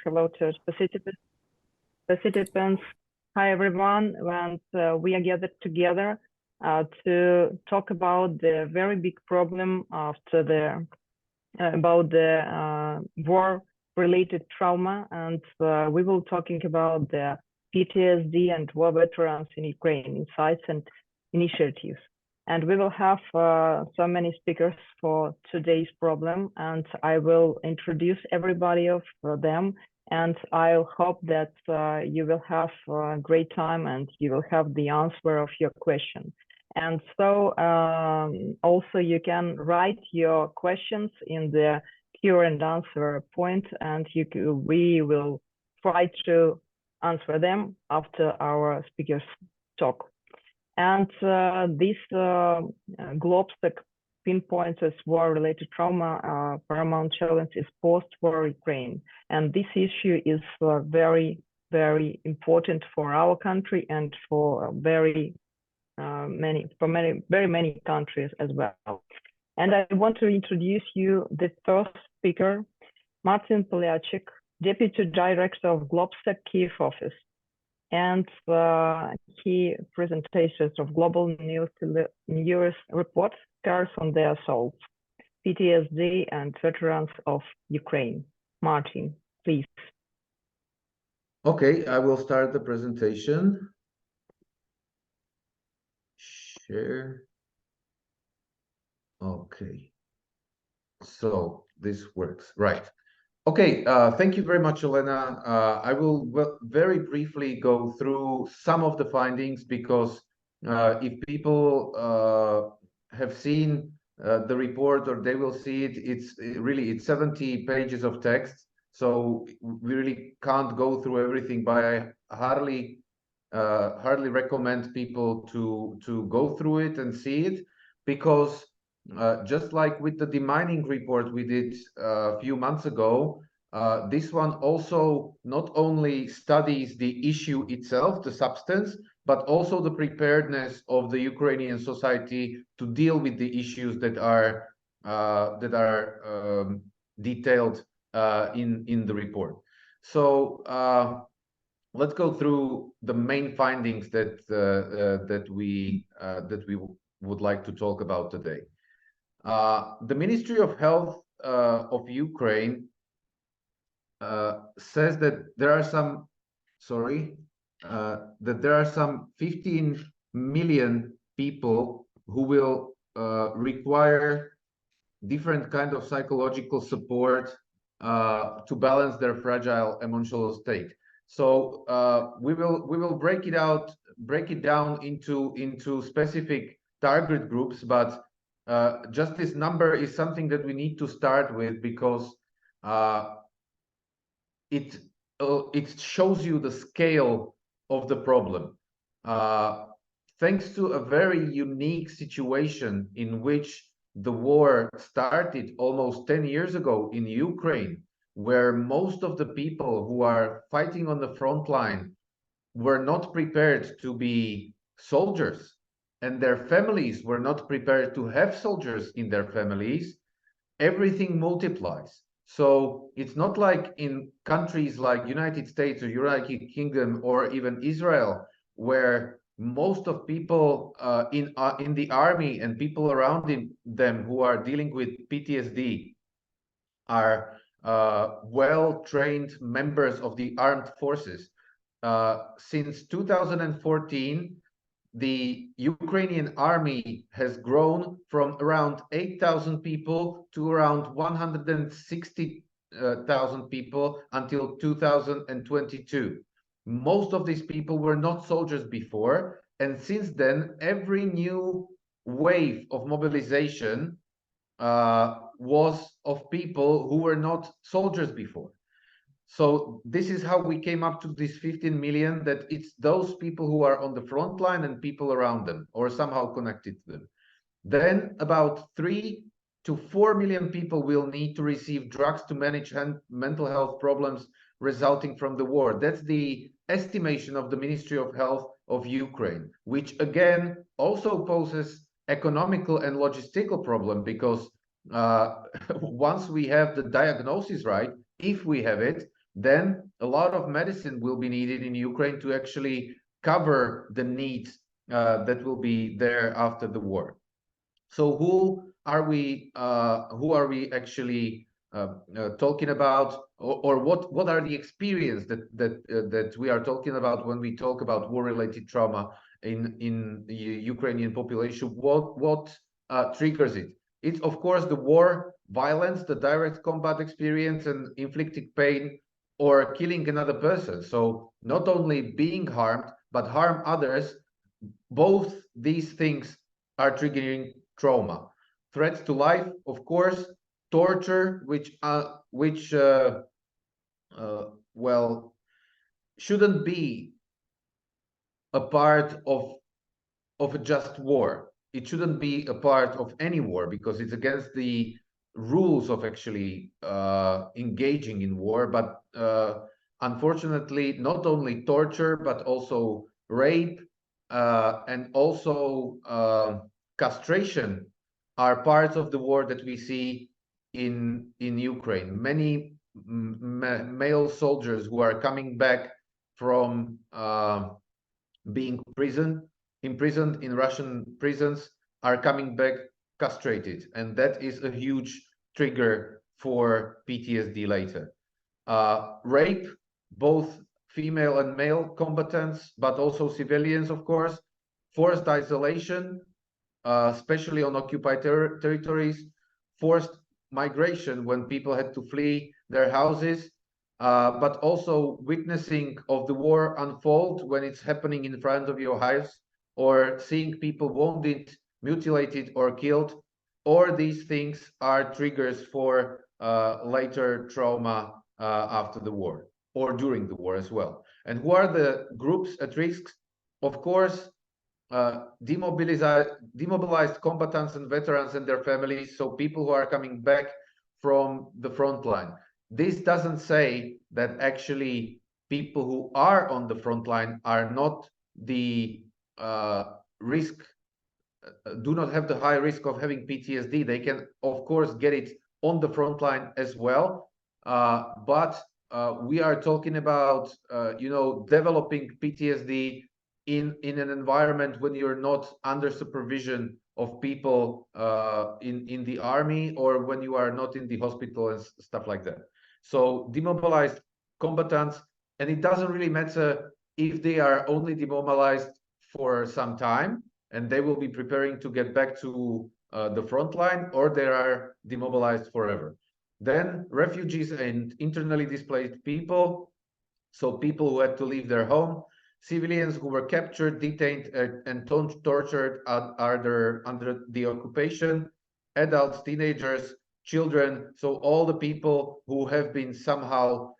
hello to participants. Hi, everyone. And we are gathered together to talk about the very big problem after about the war-related trauma. And we will talking about the PTSD and war veterans in Ukraine, insights and initiatives. And we will have so many speakers for today's problem, and I will introduce everybody of them. And I hope that you will have a great time and you will have the answer of your question. And so also you can write your questions in the Q and answer point, and we will try to answer them after our speakers talk. And this GLOBSEC pinpoints as war-related trauma paramount challenge is post-war Ukraine. And this issue is very, very important for our country and for very many countries as well. And I want to introduce you the first speaker, Martin Poliačik, Deputy Director of GLOBSEC Kyiv office. And key presentations of global news report scars on the assaults, PTSD and veterans of Ukraine. Martin, please. Okay, I will start the presentation. Share. Okay, so this works, right. Okay, thank you very much, Olena. I will very briefly go through some of the findings because if people have seen the report or they will see it, it's 70 pages of text. So we really can't go through everything, but I hardly recommend people to go through it and see it, because just like with the demining report we did a few months ago, this one also not only studies the issue itself, the substance, but also the preparedness of the Ukrainian society to deal with the issues that are detailed in the report. So let's go through the main findings that we would like to talk about today. The Ministry of Health of Ukraine says that there are some 15 million people who will require different kind of psychological support to balance their fragile emotional state. So we will break it down into specific target groups, but just this number is something that we need to start with, because it shows you the scale of the problem. Thanks to a very unique situation in which the war started almost 10 years ago in Ukraine, where most of the people who are fighting on the front line were not prepared to be soldiers, and their families were not prepared to have soldiers in their families, everything multiplies. So it's not like in countries like United States or United Kingdom or even Israel, where most of people in the army and people around them who are dealing with PTSD are well-trained members of the armed forces. Since 2014, the Ukrainian army has grown from around 8,000 people to around 160,000 people until 2022. Most of these people were not soldiers before, and since then, every new wave of mobilization was of people who were not soldiers before. So this is how we came up to this 15 million, that it's those people who are on the front line and people around them or somehow connected to them. Then about 3 to 4 million people will need to receive drugs to manage mental health problems resulting from the war. That's the estimation of the Ministry of Health of Ukraine, which again also poses economical and logistical problem, because once we have the diagnosis right, if we have it, then a lot of medicine will be needed in Ukraine to actually cover the needs that will be there after the war. So who are we actually talking about, or what are the experience that we are talking about when we talk about war-related trauma in the Ukrainian population? What triggers it? It's of course the war, violence, the direct combat experience, and inflicting pain or killing another person. So not only being harmed, but harm others. Both these things are triggering trauma. Threats to life, of course, torture, which well, shouldn't be a part of a just war. It shouldn't be a part of any war because it's against the rules of actually engaging in war. But unfortunately, not only torture, but also rape and also castration are parts of the war that we see in Ukraine. Many male soldiers who are coming back from being imprisoned in Russian prisons are coming back castrated, and that is a huge trigger for PTSD later. Rape, both female and male combatants, but also civilians, of course. Forced isolation, especially on occupied territories. Forced migration when people had to flee their houses, but also witnessing of the war unfold when it's happening in front of your house, or seeing people wounded, mutilated, or killed. Or these things are triggers for later trauma after the war or during the war as well. And who are the groups at risk? Of course, demobilized combatants and veterans and their families, so people who are coming back from the front line. This doesn't say that actually people who are on the front line are not the risk, do not have the high risk of having PTSD. They can, of course, get it on the front line as well. But we are talking about, developing PTSD in an environment when you're not under supervision of people in the army, or when you are not in the hospital and stuff like that. So demobilized combatants, and it doesn't really matter if they are only demobilized for some time and they will be preparing to get back to the front line, or they are demobilized forever. Then refugees and internally displaced people, so people who had to leave their home, civilians who were captured, detained, and tortured under the occupation, adults, teenagers, children, so all the people who have been somehow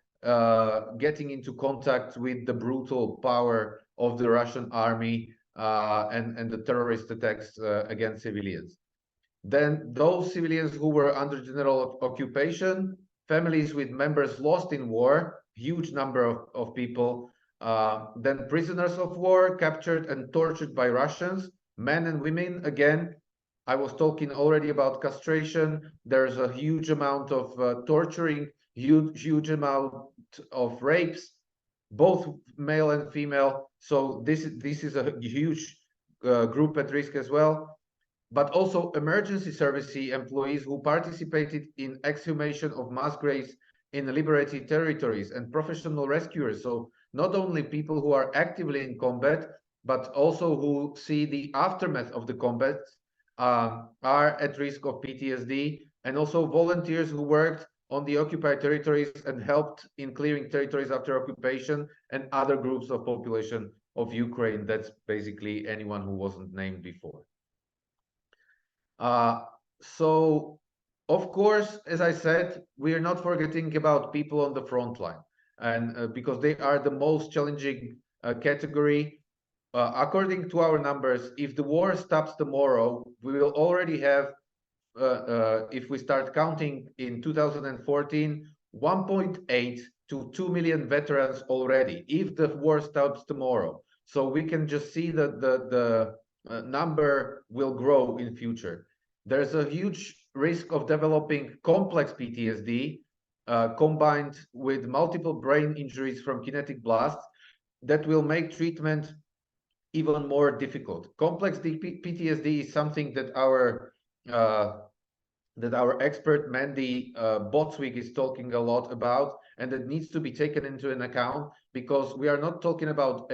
getting into contact with the brutal power of the Russian army and the terrorist attacks against civilians. Then those civilians who were under general occupation, families with members lost in war, huge number of people, then prisoners of war captured and tortured by Russians, men and women. Again, I was talking already about castration. There's a huge amount of torturing, huge amount of rapes, both male and female. So this is a huge group at risk as well. But also emergency service employees who participated in exhumation of mass graves in liberated territories, and professional rescuers. So not only people who are actively in combat, but also who see the aftermath of the combat are at risk of PTSD, and also volunteers who worked on the occupied territories and helped in clearing territories after occupation, and other groups of population of Ukraine. That's basically anyone who wasn't named before. So, of course, as I said, we are not forgetting about people on the front line, and because they are the most challenging category. According to our numbers, if the war stops tomorrow, we will already have, if we start counting in 2014, 1.8 to 2 million veterans already, if the war stops tomorrow. So we can just see that the number will grow in future. There's a huge risk of developing complex PTSD, combined with multiple brain injuries from kinetic blasts that will make treatment even more difficult. Complex PTSD is something that our expert Mandy Botswig is talking a lot about, and that needs to be taken into an account, because we are not talking about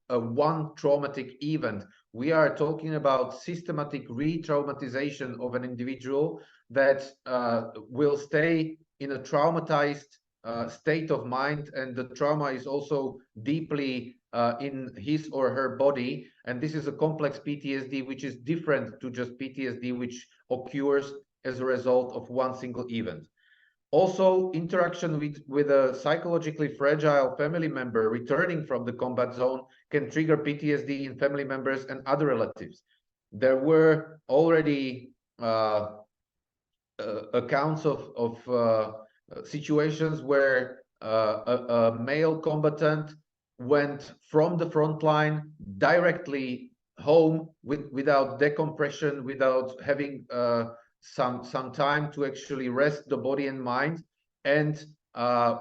a one traumatic event. We are talking about systematic re-traumatization of an individual that will stay in a traumatized state of mind, and the trauma is also deeply in his or her body. And this is a complex PTSD, which is different to just PTSD, which occurs as a result of one single event. Also, interaction with a psychologically fragile family member returning from the combat zone can trigger PTSD in family members and other relatives. There were already accounts of situations where a male combatant went from the front line directly home without decompression, without having some time to actually rest the body and mind, and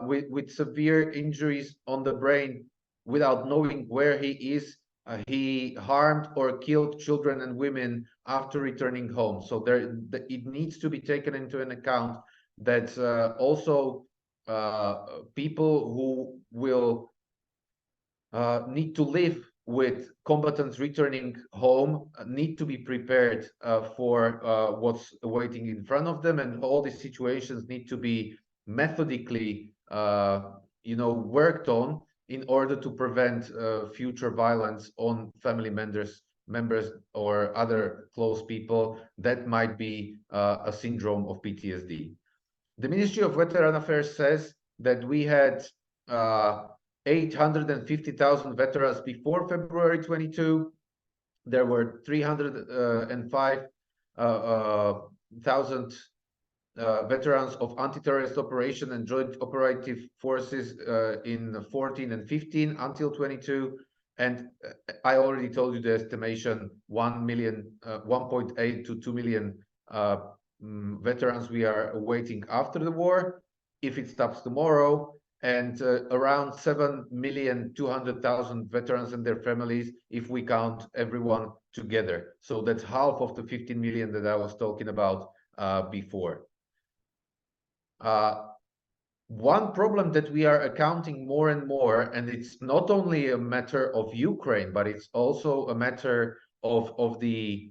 with severe injuries on the brain without knowing where he is. He harmed or killed children and women after returning home. So it needs to be taken into an account that also people who will need to live with combatants returning home need to be prepared for what's waiting in front of them, and all these situations need to be methodically worked on in order to prevent future violence on family members or other close people that might be a syndrome of PTSD. The Ministry of Veteran Affairs says that we had 850,000 veterans before February 22. There were 305,000 veterans of anti-terrorist operation and joint operative forces in 14 and 15 until 22. And I already told you the estimation, 1.8 to 2 million veterans we are awaiting after the war, if it stops tomorrow, and around 7,200,000 veterans and their families if we count everyone together. So that's half of the 15 million that I was talking about before. One problem that we are accounting more and more, and it's not only a matter of Ukraine, but it's also a matter of the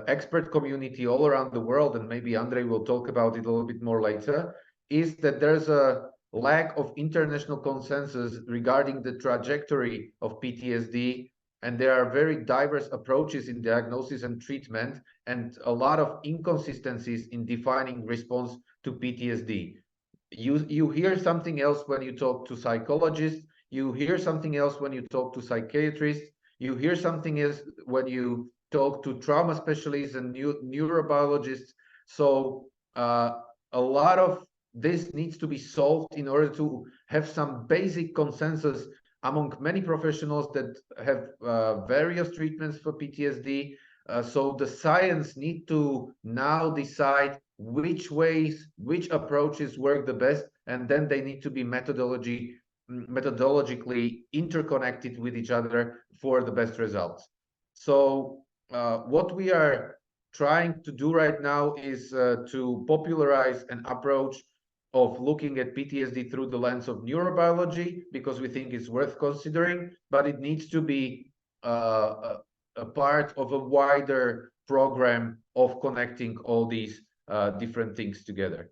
expert community all around the world, and maybe Andrej will talk about it a little bit more later, is that there's a lack of international consensus regarding the trajectory of PTSD, and there are very diverse approaches in diagnosis and treatment, and a lot of inconsistencies in defining response to PTSD. You hear something else when you talk to psychologists, you hear something else when you talk to psychiatrists, you hear something else when you talk to trauma specialists and neurobiologists. So a lot of this needs to be solved in order to have some basic consensus among many professionals that have various treatments for PTSD. So the science need to now decide which which approaches work the best, and then they need to be methodologically interconnected with each other for the best results. So what we are trying to do right now is to popularize an approach of looking at PTSD through the lens of neurobiology, because we think it's worth considering, but it needs to be a part of a wider program of connecting all these different things together.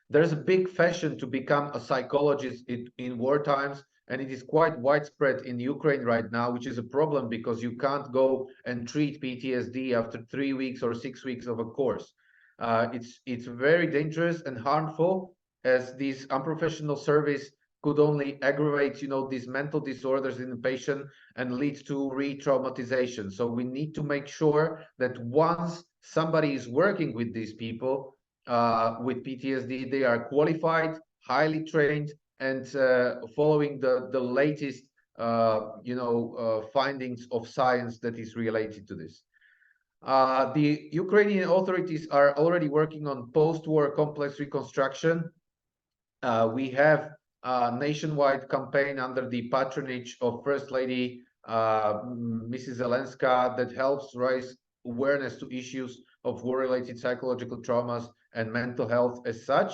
There's a big fashion to become a psychologist in war times, and it is quite widespread in Ukraine right now, which is a problem because you can't go and treat PTSD after 3 weeks or 6 weeks of a course. It's very dangerous and harmful, as this unprofessional service could only aggravate, these mental disorders in the patient and lead to re-traumatization. So we need to make sure that once somebody is working with these people with PTSD, they are qualified, highly trained, and following the latest, findings of science that is related to this. The Ukrainian authorities are already working on post-war complex reconstruction, We have a nationwide campaign under the patronage of First Lady Mrs. Zelenska that helps raise awareness to issues of war-related psychological traumas and mental health as such.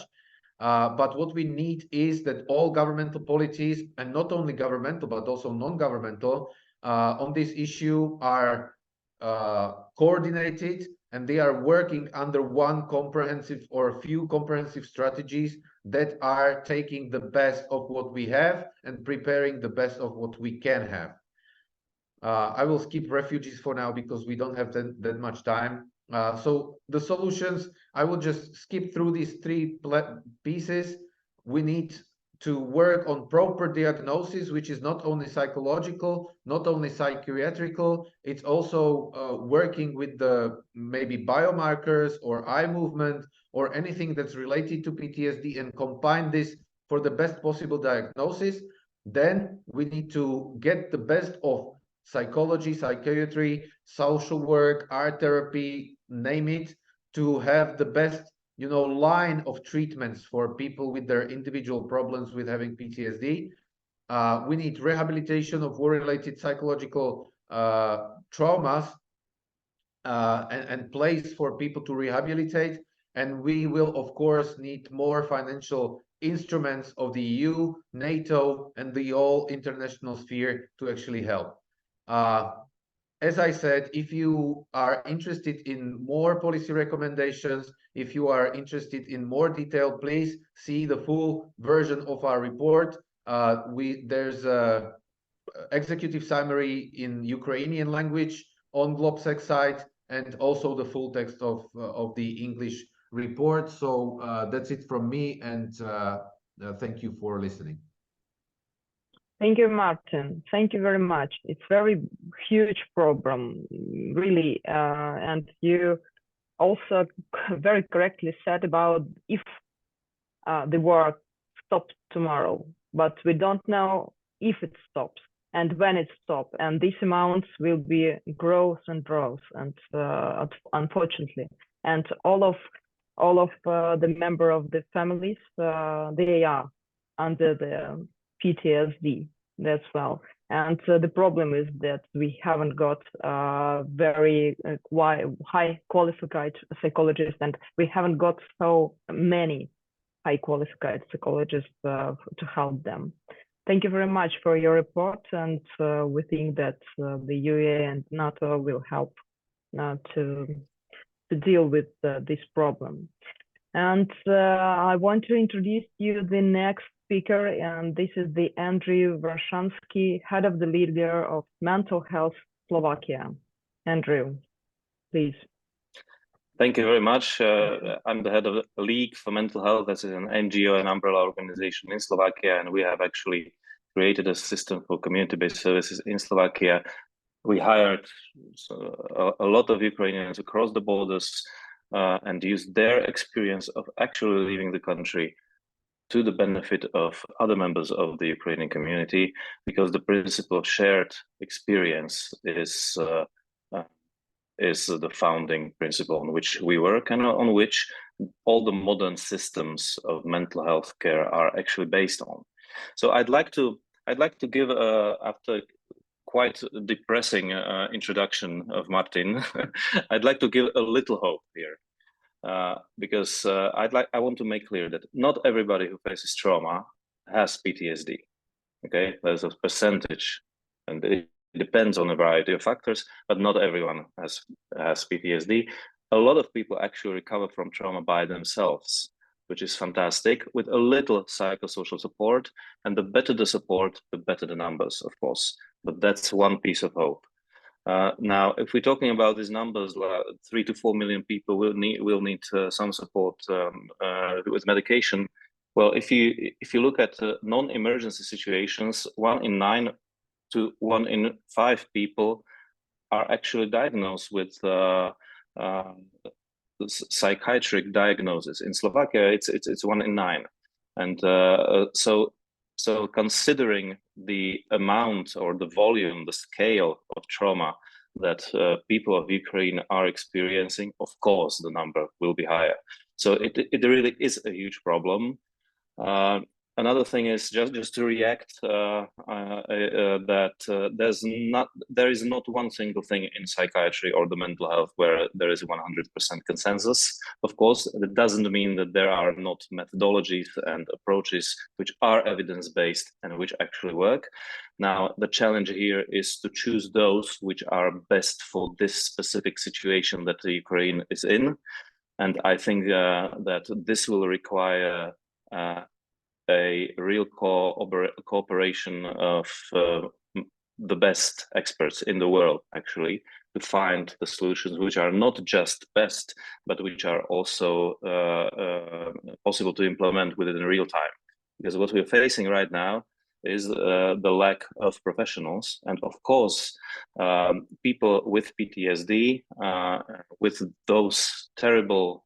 But what we need is that all governmental policies, and not only governmental, but also non-governmental, on this issue are coordinated, and they are working under one comprehensive or a few comprehensive strategies that are taking the best of what we have and preparing the best of what we can have. I will skip refugees for now because we don't have that much time. So the solutions, I will just skip through these three pieces. We need to work on proper diagnosis, which is not only psychological, not only psychiatrical, it's also working with the maybe biomarkers or eye movement or anything that's related to PTSD and combine this for the best possible diagnosis. Then we need to get the best of psychology, psychiatry, social work, art therapy, name it, to have the best line of treatments for people with their individual problems with having PTSD. We need rehabilitation of war-related psychological traumas and place for people to rehabilitate. And we will, of course, need more financial instruments of the EU, NATO, and the whole international sphere to actually help. As I said, if you are interested in more policy recommendations, if you are interested in more detail, please see the full version of our report. There's a executive summary in Ukrainian language on GLOBSEC site, and also the full text of the English report. So that's it from me, and thank you for listening. Thank you, Martin. Thank you very much. It's very huge problem, really. And you also very correctly said about if the war stops tomorrow, but we don't know if it stops and when it stops. And these amounts will be growth and growth, and unfortunately, and all of the member of the families, they are under the PTSD as well. And the problem is that we haven't got very high qualified psychologists, and we haven't got so many high qualified psychologists to help them. Thank you very much for your report, and we think that the UA and NATO will help to deal with this problem. And I want to introduce you the next speaker, and this is the Andrej Vršanský, head of the leader of Mental Health Slovakia. Andrew, please. Thank you very much. I'm the head of the League for Mental Health. This is an NGO and umbrella organization in Slovakia, and we have actually created a system for community-based services in Slovakia. We hired a lot of Ukrainians across the borders and used their experience of actually leaving the country to the benefit of other members of the Ukrainian community, because the principle of shared experience is the founding principle on which we work and on which all the modern systems of mental health care are actually based on. So I'd like to give after quite a depressing introduction of Martin, I'd like to give a little hope here. Because I want to make clear that not everybody who faces trauma has PTSD. Okay, there's a percentage, and it depends on a variety of factors, but not everyone has PTSD. A lot of people actually recover from trauma by themselves, which is fantastic, with a little psychosocial support. And the better the support, the better the numbers, of course. But that's one piece of hope. Now, if we're talking about these numbers, 3 to 4 million people will need some support with medication. Well, if you look at non-emergency situations, 1 in 9 to 1 in 5 people are actually diagnosed with psychiatric diagnosis. In Slovakia, it's 1 in 9, and so considering the amount or the volume, the scale of trauma that people of Ukraine are experiencing, of course, the number will be higher. So it really is a huge problem. Another thing is just to react that there is not one single thing in psychiatry or the mental health where there is 100% consensus. Of course, that doesn't mean that there are not methodologies and approaches which are evidence-based and which actually work. Now, the challenge here is to choose those which are best for this specific situation that the Ukraine is in. And I think that this will require a real cooperation of the best experts in the world, actually, to find the solutions which are not just best, but which are also possible to implement within real time. Because what we're facing right now is the lack of professionals. And of course, people with PTSD, with those terrible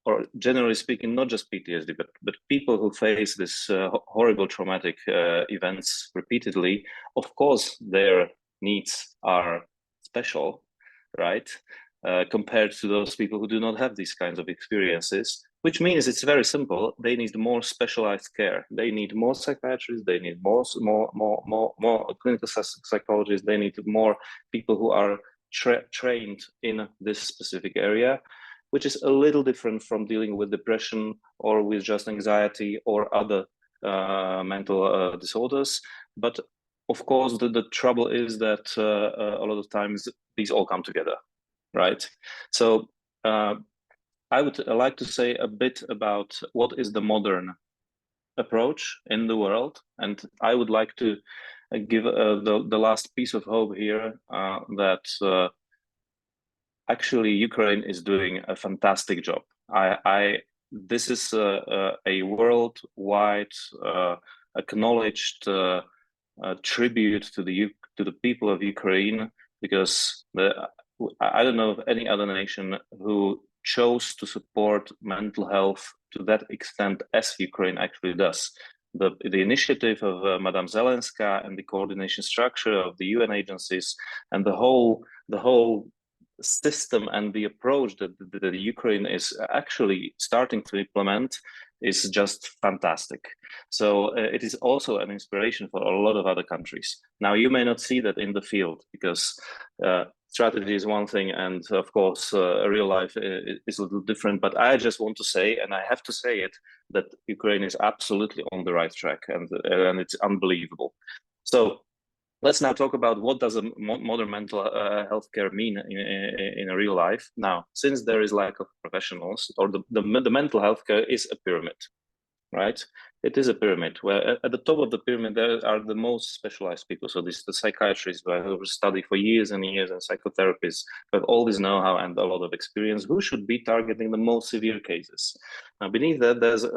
or generally speaking, not just PTSD, but people who face this horrible traumatic events repeatedly, of course, their needs are special, right? Compared to those people who do not have these kinds of experiences, which means it's very simple. They need more specialized care. They need more psychiatrists. They need more clinical psychologists. They need more people who are trained in this specific area, which is a little different from dealing with depression or with just anxiety or other mental disorders. But of course, the trouble is that a lot of times these all come together, right? So I would like to say a bit about what is the modern approach in the world. And I would like to give the last piece of hope here that actually, Ukraine is doing a fantastic job. This is a worldwide acknowledged tribute to the people of Ukraine, because I don't know of any other nation who chose to support mental health to that extent as Ukraine actually does. The initiative of Madame Zelenska and the coordination structure of the UN agencies and the whole system and the approach that the Ukraine is actually starting to implement is just fantastic. So it is also an inspiration for a lot of other countries. Now, you may not see that in the field because strategy is one thing, and of course, real life is a little different. But I just want to say, and I have to say it, that Ukraine is absolutely on the right track, and it's unbelievable. So let's now talk about what does a modern mental health care mean in a real life. Now, since there is lack of professionals, or the mental health care is a pyramid, right? It is a pyramid where at the top of the pyramid there are the most specialized people. So this the psychiatrists who study for years and years, and psychotherapists who have all this know-how and a lot of experience, who should be targeting the most severe cases. Now, beneath that, there's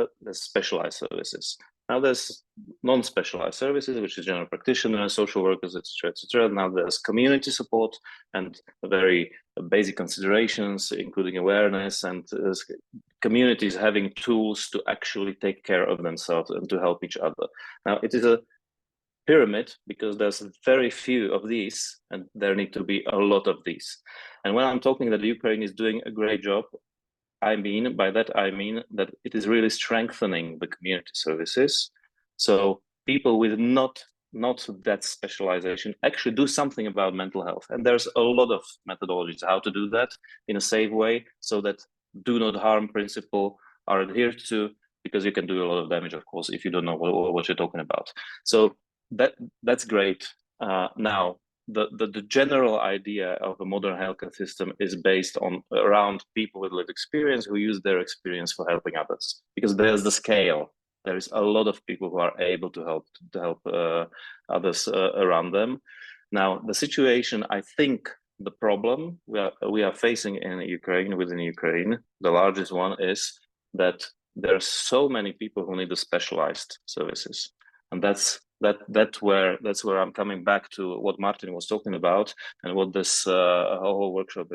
specialized services. Now there's non-specialized services, which is general practitioners, social workers, etc., etc. Now there's community support and very basic considerations, including awareness and communities having tools to actually take care of themselves and to help each other. Now it is a pyramid because there's very few of these, and there need to be a lot of these. And when I'm talking that Ukraine is doing a great job, I mean that it is really strengthening the community services. So people with not that specialization actually do something about mental health. And there's a lot of methodologies how to do that in a safe way, so that do not harm principle are adhered to, because you can do a lot of damage, of course, if you don't know what you're talking about. So that's great. Now, the general idea of a modern healthcare system is based around people with lived experience who use their experience for helping others, because there's the scale. There is a lot of people who are able to help others around them. Now, the situation, I think, the problem we are facing in Ukraine, within Ukraine, the largest one is that there are so many people who need the specialized services, and that's where I'm coming back to what Martin was talking about and what this whole workshop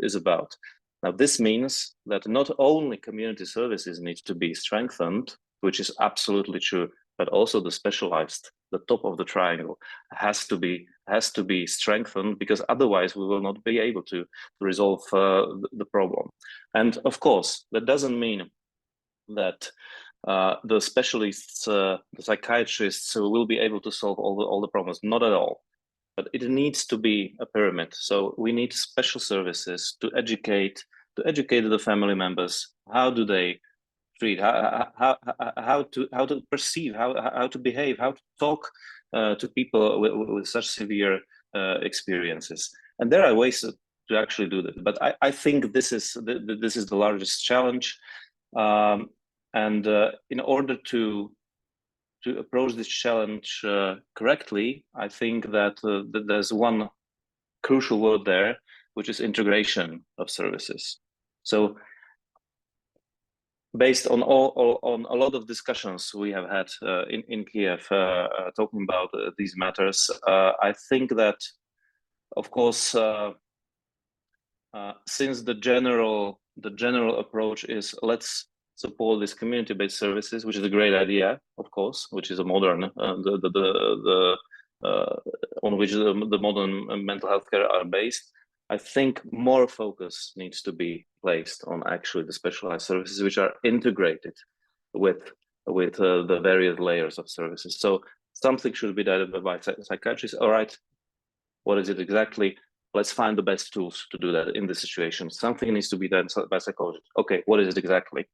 is about. Now, this means that not only community services need to be strengthened, which is absolutely true, but also the specialized, the top of the triangle, has to be strengthened, because otherwise we will not be able to resolve the problem. And of course, that doesn't mean that the specialists, the psychiatrists will be able to solve all the problems. Not at all. But it needs to be a pyramid. So we need special services to educate the family members. How do they treat? How to perceive? How to behave? How to talk to people with such severe experiences? And there are ways to actually do that. But I think this is the largest challenge. And in order to approach this challenge correctly, I think that there's one crucial word there, which is integration of services. So, based on on a lot of discussions we have had in Kyiv talking about these matters, I think that, of course, since the general approach is let's support these community-based services, which is a great idea, of course, which is a modern on which the modern mental health care are based. I think more focus needs to be placed on actually the specialized services which are integrated with the various layers of services. So something should be done by psychiatrists. All right, what is it exactly? Let's find the best tools to do that in this situation. Something needs to be done by psychologists. Okay, what is it exactly?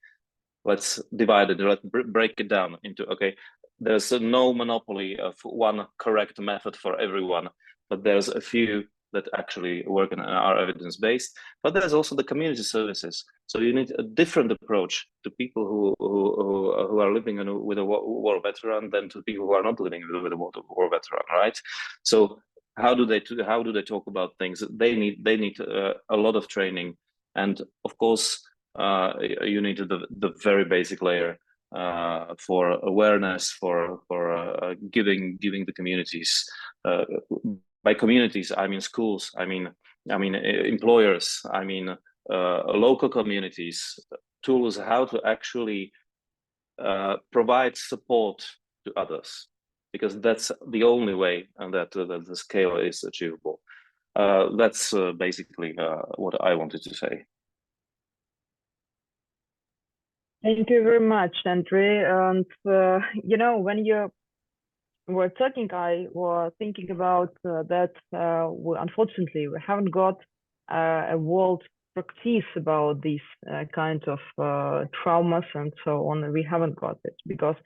Let's divide it, let's break it down into, okay, there's no monopoly of one correct method for everyone, but there's a few that actually work and are evidence-based. But there's also the community services. So you need a different approach to people who are living with a war veteran than to people who are not living with a war veteran, right? So how do they talk about things? They need a lot of training, and of course, you need the very basic layer for awareness, for giving the communities. By communities, I mean schools. I mean employers. I mean local communities. Tools how to actually provide support to others, because that's the only way and that the scale is achievable. That's basically what I wanted to say. Thank you very much, Andrej. And you know, when you were talking, I was thinking about that. Unfortunately, we haven't got a world practice about these kind of traumas and so on. We haven't got it because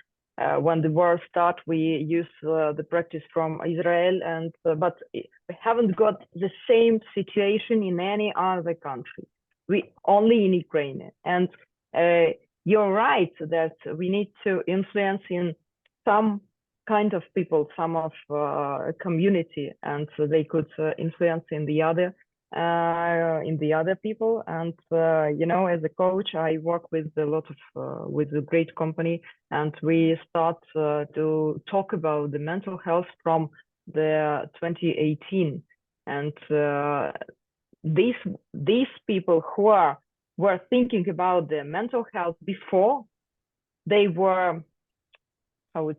when the war started, we used the practice from Israel, and but we haven't got the same situation in any other country. We only in Ukraine. And you're right that we need to influence in some kind of people, some of community, and so they could influence in the other people. And you know, as a coach, I work with a lot of with a great company, and we start to talk about the mental health from the 2018, and these people who were thinking about the mental health before, they were, I would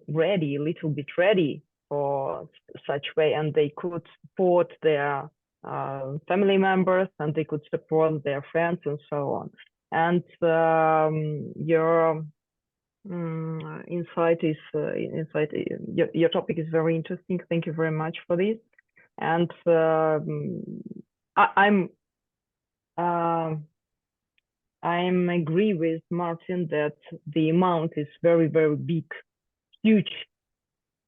ready, a little bit ready for such way, and they could support their family members, and they could support their friends and so on. And your insight is your topic is very interesting. Thank you very much for this. And I'm agree with Martin that the amount is very, very big, huge.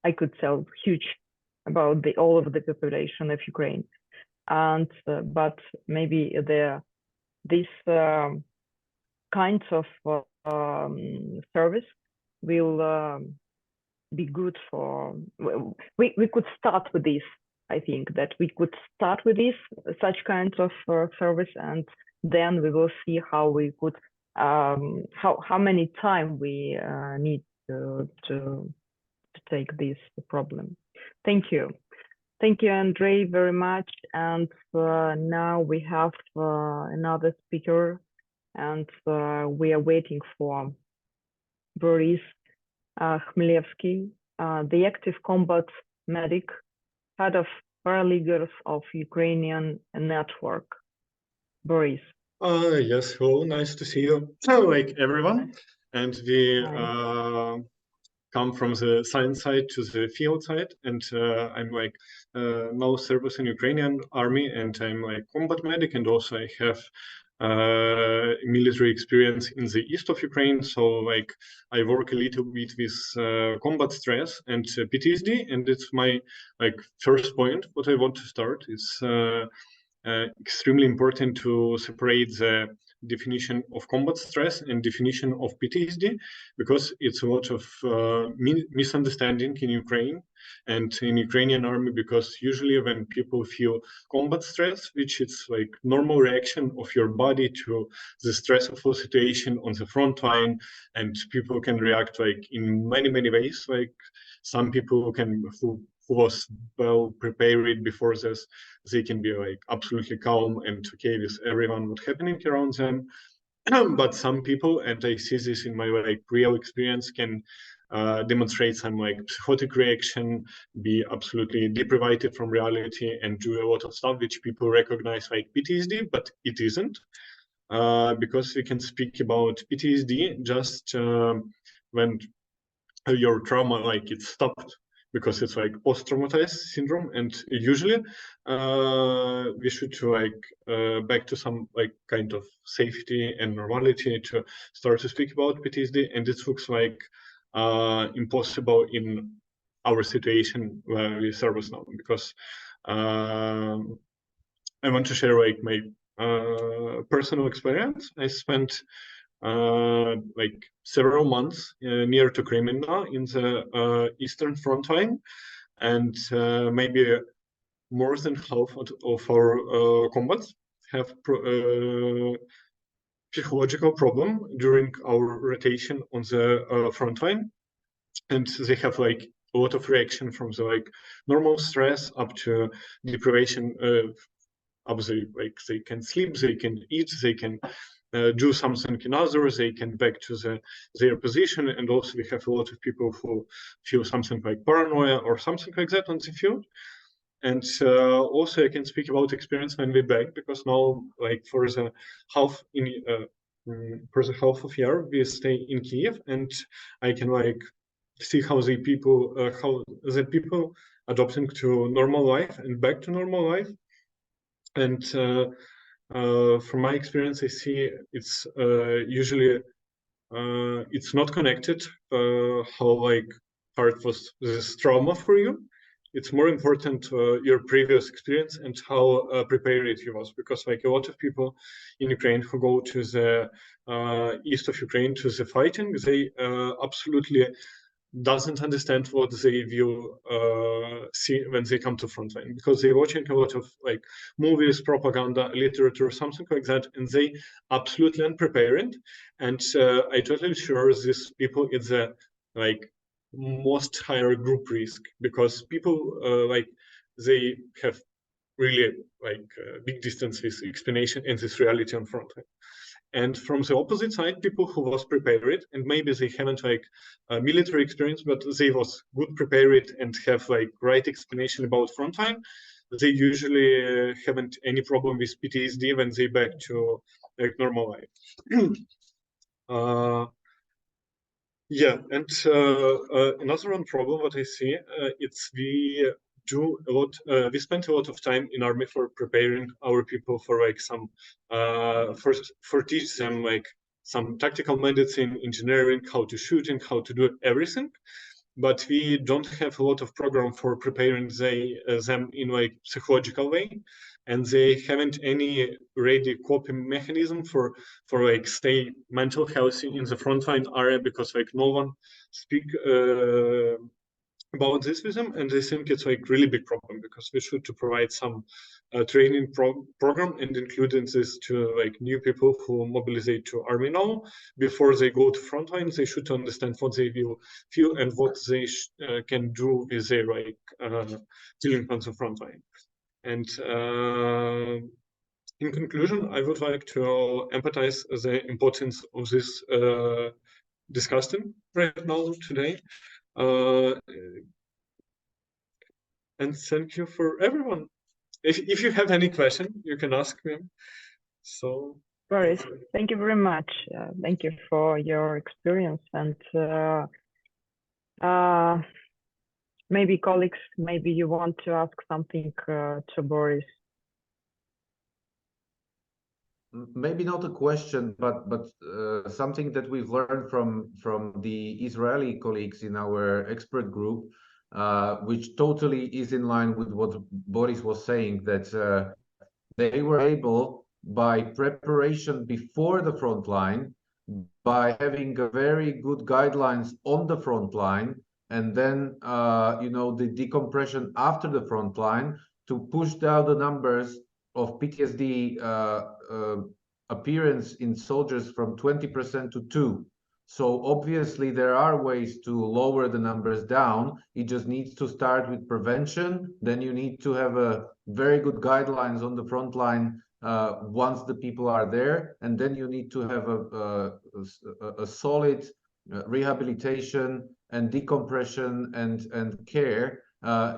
I could tell huge about all of the population of Ukraine, and but maybe this kinds of service will be good for. We could start with this. I think that we could start with this such kinds of service, and then we will see how we could how many time we need to take this problem. Thank you, Andrej, very much. And now we have another speaker, and we are waiting for Borys Khmilevskyi, the active combat medic, head of Paralegals of Ukrainian network. Borys, Yes, hello, nice to see you, like everyone. And we come from the science side to the field side, and I'm like now service in Ukrainian army, and I'm like combat medic, and also I have military experience in the east of Ukraine. So like I work a little bit with combat stress and PTSD, and it's my like first point. What I want to start is extremely important to separate the definition of combat stress and definition of PTSD, because it's a lot of misunderstanding in Ukraine and in Ukrainian army, because usually when people feel combat stress, which is like normal reaction of your body to the stressful situation on the front line, and people can react like in many ways. Like some people who was well prepared before this, they can be like absolutely calm and okay with everyone what's happening around them. But some people, and I see this in my like real experience, can demonstrate some like psychotic reaction, be absolutely deprived from reality, and do a lot of stuff which people recognize like PTSD, but it isn't. Because we can speak about PTSD just when your trauma like it's stopped, because it's like post-traumatized syndrome, and usually we should like back to some like kind of safety and normality to start to speak about PTSD, and it looks like impossible in our situation where we service now, because I want to share like my personal experience. I spent like several months near to Crimea in the Eastern Front line, and maybe more than half of our combats have psychological problem during our rotation on the front line, and they have like a lot of reaction from the like normal stress up to deprivation of the like they can sleep, they can eat, they can do something in others, they can back to their position, and also we have a lot of people who feel something like paranoia or something like that on the field. And also I can speak about experience when we back, because now like for the half of year we stay in Kyiv, and I can like see how the people adopting to normal life and back to normal life. And from my experience, I see it's usually it's not connected how like hard was this trauma for you. It's more important your previous experience and how prepared you was, because like a lot of people in Ukraine who go to the east of Ukraine to the fighting, they absolutely doesn't understand what they will see when they come to frontline, because they're watching a lot of like movies, propaganda, literature, something like that, and they absolutely unprepared. And I totally sure these people is a like most higher group risk, because people like they have really like big distance with explanation and this reality on frontline. And from the opposite side, people who was prepared, and maybe they haven't like military experience, but they was good prepared and have like right explanation about frontline, they usually haven't any problem with PTSD when they back to like normal life. Yeah, and another one problem what I see, it's we do a lot. We spend a lot of time in army for preparing our people for like some for teach them like some tactical medicine, engineering, how to shoot and how to do everything. But we don't have a lot of program for preparing them in like psychological way, and they haven't any ready coping mechanism for like stay mental healthy in the frontline area, because like no one speak about this with them, and I think it's like really big problem, because we should to provide some training program and including this to like new people who mobilize to army now. Before they go to frontline, they should understand what they will feel and what they can do with their like delinquents of frontline. And in conclusion, I would like to empathize the importance of this discussion right now today. And thank you for everyone. If you have any question, you can ask me. So Boris, thank you very much. Thank you for your experience, and maybe colleagues, maybe you want to ask something to Boris. Maybe not a question, but something that we've learned from the Israeli colleagues in our expert group, which totally is in line with what Boris was saying, that they were able, by preparation before the front line, by having a very good guidelines on the front line, and then the decompression after the front line, to push down the numbers of PTSD appearance in soldiers from 20% to 2%. So obviously there are ways to lower the numbers down. It just needs to start with prevention. Then you need to have a very good guidelines on the front line once the people are there, and then you need to have a solid rehabilitation and decompression and care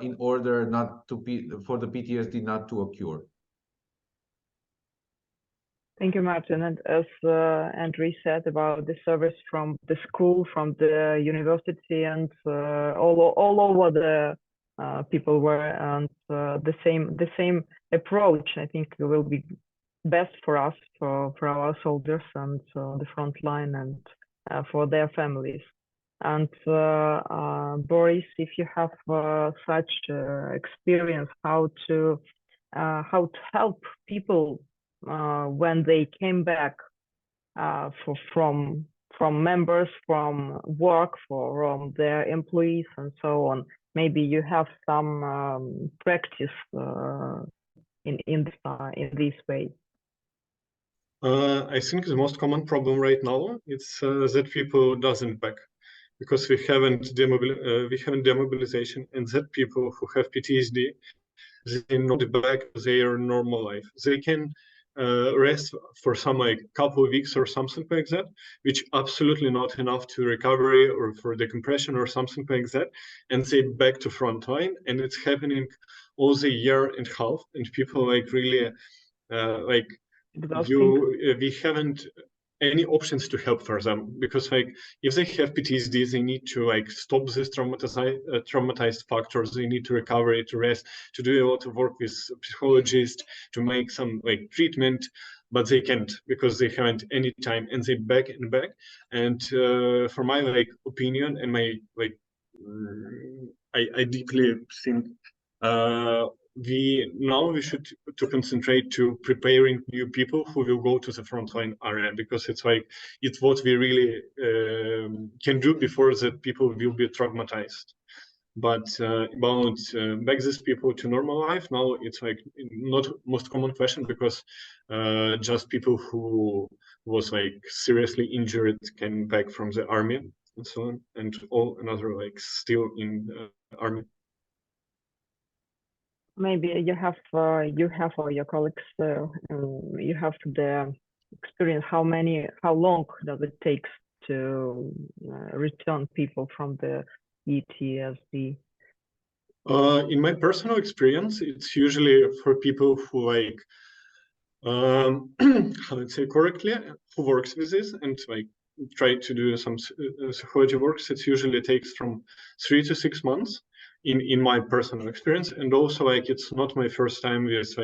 in order not to for the PTSD not to occur. Thank you, Martin. And as Andrej said about the service from the school, from the university, and all over the people were, and the same approach, I think, will be best for us, for our soldiers, and the front line, and for their families. And Boris, if you have such experience, how to help people when they came back from members, from work, from their employees, and so on. Maybe you have some practice in this way. I think the most common problem right now is that people doesn't back, because we haven't demobilization, and that people who have PTSD, they not back their normal life. They can rest for some couple of weeks or something like that, which absolutely not enough to recovery or for decompression or something like that, and they back to front line, and it's happening all the year and a half, and people really we haven't any options to help for them, because if they have PTSD, they need to stop this traumatized factors. They need to recover, to rest, to do a lot of work with psychologists, to make some treatment, but they can't because they haven't any time, and they back and back. And for my opinion, and my I deeply think we should to concentrate to preparing new people who will go to the frontline area, because it's what we really can do before that people will be traumatized. But about back these people to normal life, now it's not most common question, because just people who was seriously injured came back from the army and so on, and all another still in army. Maybe you have or your colleagues, you have the experience. How long does it take to return people from the PTSD? In my personal experience, it's usually for people who how to say correctly, who works with this and try to do some psychology works. It usually takes from 3 to 6 months. In my personal experience, and also it's not my first time with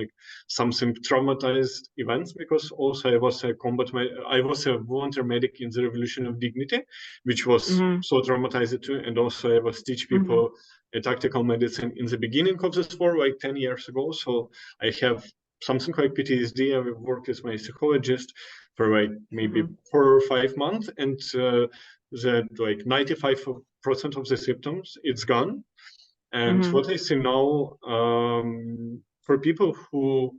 something traumatized events, because also I was a volunteer medic in the Revolution of Dignity, which was so traumatized too, and also I was teach people a tactical medicine in the beginning of this war 10 years ago. So I have something like PTSD. I worked with my psychologist for maybe 4 or 5 months, and that 95% of the symptoms it's gone. And what I see now for people who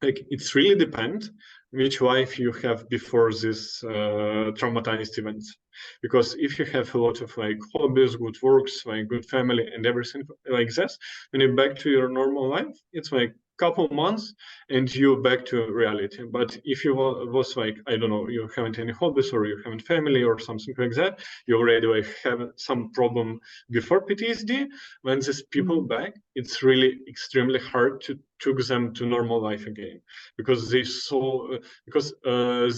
it's really depend which life you have before this traumatized events, because if you have a lot of hobbies, good works, good family, and everything like this, when you're back to your normal life, it's couple of months and you're back to reality. But if you was like, I don't know, you haven't any hobbies or you haven't family or something like that, you already like have some problem before PTSD, when these people back, it's really extremely hard to take them to normal life again, because they saw, because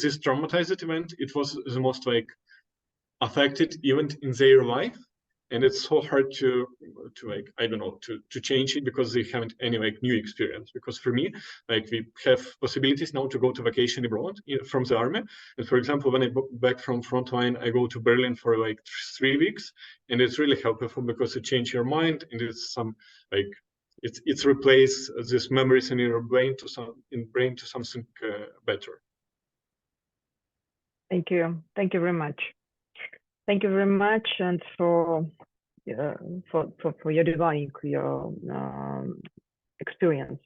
this traumatized event, it was the most like affected event in their life. And it's so hard to like, I don't know, to change it, because they haven't any like new experience. Because for me, like we have possibilities now to go to vacation abroad from the army. And for example, when I back from frontline, I go to Berlin for like 3 weeks, and it's really helpful because it changes your mind, and it's some like it's replace these memories in your brain to something better. Thank you very much. Thank you very much, and for your dividing your experience.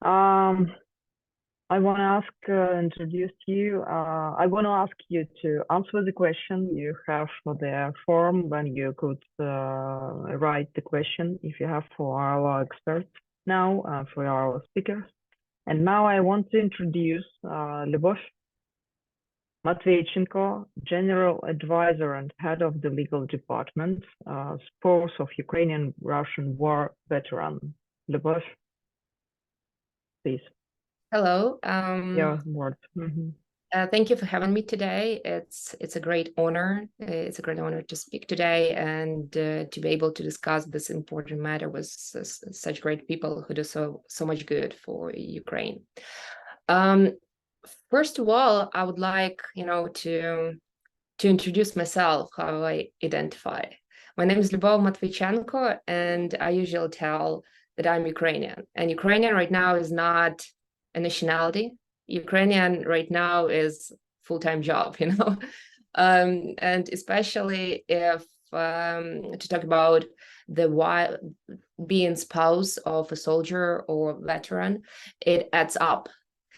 I want to introduce you. I want to ask you to answer the question you have for the form when you could write the question if you have for our experts now, for our speakers. And now I want to introduce Liubov Matveichenko, General Advisor and Head of the Legal Department, spouse of Ukrainian-Russian War Veteran. Liubov, please. Hello. Your word. Thank you for having me today. It's a great honor. It's a great honor to speak today and to be able to discuss this important matter with such great people who do so much good for Ukraine. First of all, I would like, to introduce myself, how I identify. My name is Liubov Matveichenko, and I usually tell that I'm Ukrainian. And Ukrainian right now is not a nationality. Ukrainian right now is full-time job, and especially if to talk about being spouse of a soldier or veteran, it adds up.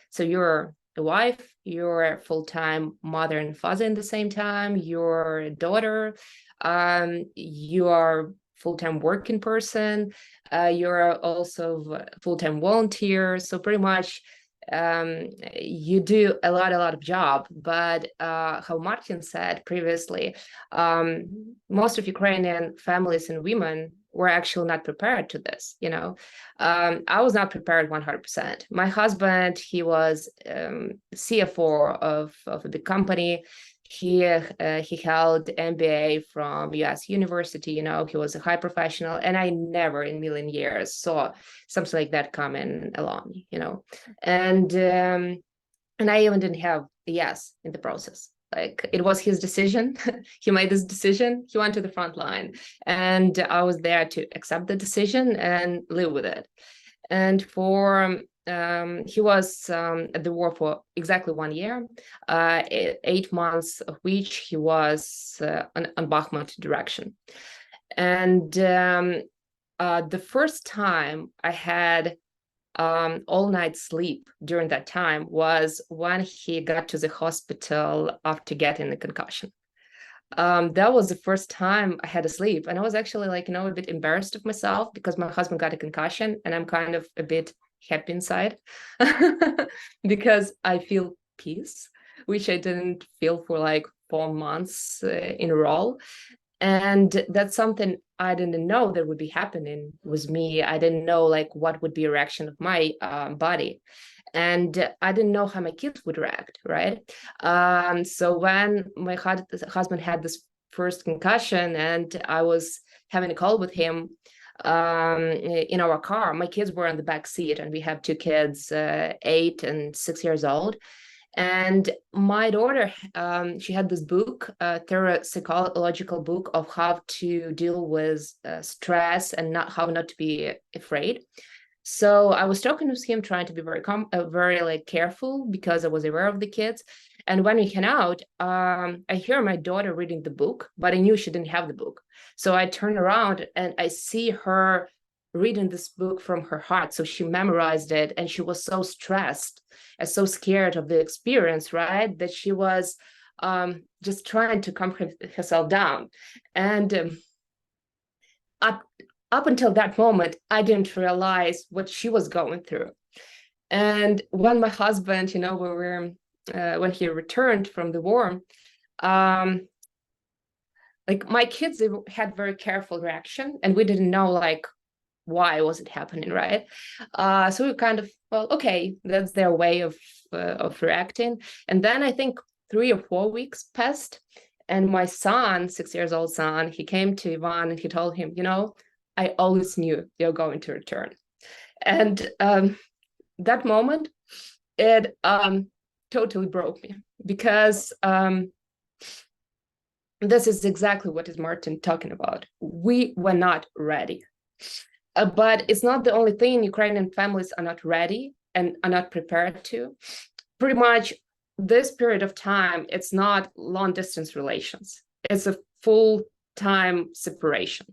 So you're a wife, you're a full-time mother and father in the same time, you're a daughter, you are full-time working person, you're also a full-time volunteer. So pretty much you do a lot of job. But how Martin said previously, most of Ukrainian families and women were actually not prepared to this. I was not prepared 100%. My husband, he was CFO of a big company. He held MBA from US University. He was a high professional, and I never in a million years saw something like that coming along. And I even didn't have a yes in the process. Like, it was his decision. He made this decision. He went to the front line, and I was there to accept the decision and live with it. And he was at the war for exactly 1 year, 8 months of which he was on Bakhmut direction. And the first time I had all night sleep during that time was when he got to the hospital after getting a concussion. That was the first time I had a sleep, and I was actually a bit embarrassed of myself because my husband got a concussion, and I'm kind of a bit happy inside because I feel peace, which I didn't feel for 4 months in a row. And that's something I didn't know that would be happening with me. I didn't know what would be a reaction of my body. And I didn't know how my kids would react, right? So when my husband had this first concussion and I was having a call with him in our car, my kids were in the back seat, and we have 2 kids, 8 and 6 years old. And my daughter, she had this book, a thorough psychological book of how to deal with stress and how not to be afraid. So I was talking with him, trying to be very careful because I was aware of the kids. And when we came out, I hear my daughter reading the book, but I knew she didn't have the book. So I turn around and I see her reading this book from her heart. So she memorized it, and she was so stressed and so scared of the experience, right, that she was just trying to calm herself down. And up until that moment, I didn't realize what she was going through. And when my husband, you know, when he returned from the war, like my kids, they had very careful reaction, and we didn't know like why was it happening, right? So we kind of, well, okay, that's their way of reacting. And then I think 3 or 4 weeks passed, and my son, 6-year-old son, he came to Ivan and he told him, you know, I always knew you're going to return. And that moment, it totally broke me, because this is exactly what is Martin talking about. We were not ready. But it's not the only thing. Ukrainian families are not ready and are not prepared to. Pretty much this period of time, it's not long distance relations. It's a full-time separation.